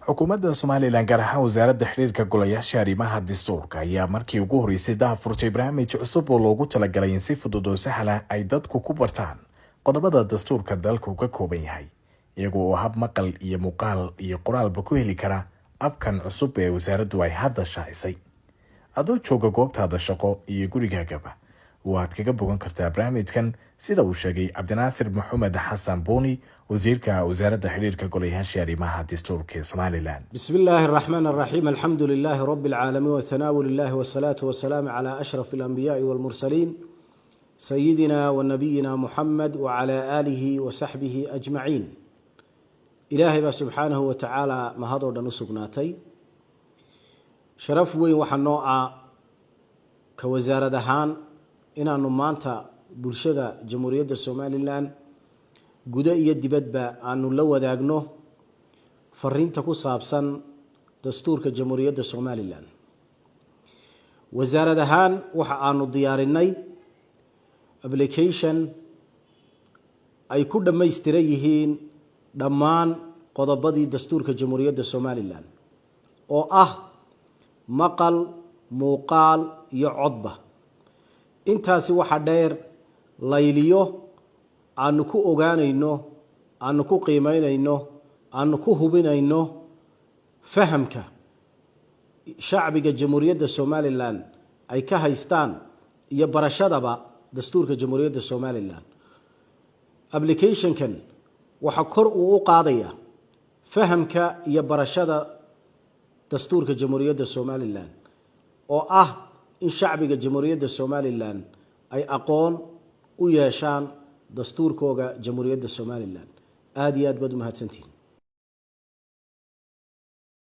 xukuumadda Soomaaliland gaar ahaan wasaaradda xiriirka golayaasha arrimaha dastuurka ayaa markii ugu horeysay daahfurtay barnaamij cusub oo loogu talagalay in si fudud oo sahal ah ay dadku ku bartaan qodobada dastuurka dalku ka kooban yahay iyagoo hab maqal iyo muuqaal iyo qoraalba ku heli kara abkan cusub ee wasaaraddu ay hadda shaacisay adoo jooga goobtaada shaqo iyo gurigaagaba waad kaga bogan kartaa barnaamijkan sida uu sheegay Cabdinaasir Maxamed Xasan Booni wasiirka wasaaradda xiriirka golayaasha arrimaha dastuurka ee Soomaaliland. Bismillahir Rahmanir Rahim. Alhamdulillahi Rabbil Alamin wa thana'u lillahi wa salatu wa salam ala ashrafil anbiya'i wal mursalin sayyidina wa nabiyyina Muhammad wa ala alihi wa sahbihi ajma'in. Ilaahay ba subhanahu wa ta'ala mahadoo dhan u sugnaatay. Sharaf weyn waxa noo ka wasaaradahan inaanu maanta bulshada jamhuuriyadda Soomaaliland guda iyo dibadba aanu la wadaagno fariinta ku saabsan dastuurka jamhuuriyadda Soomaaliland. Wasaaradahan waxa aanu diyaarinay application ay ku dhammaystiran yihiin dhammaan qodobadii dastuurka jamhuuriyadda Soomaaliland oo maqal, muuqaal iyo codba. intaasi waxa dheer layliyo aanu ku ogaanayno aanu ku qiimeynayno aanu ku hubinayno fahamka shacbiga jamhuuriyadda Soomaaliland ay ka haystaan iyo barashadaba dastuurka jamhuuriyadda Soomaaliland. Application-kan waxa kor u qaadaya fahamka iyo barashada dastuurka jamhuuriyadda Soomaaliland oo in shacbiga jamhuuriyadda Soomaaliland ay aqoon u yeeshaan dastuurkooga jamhuuriyadda Soomaaliland. aad iyo aad baad u mahadsantihiin.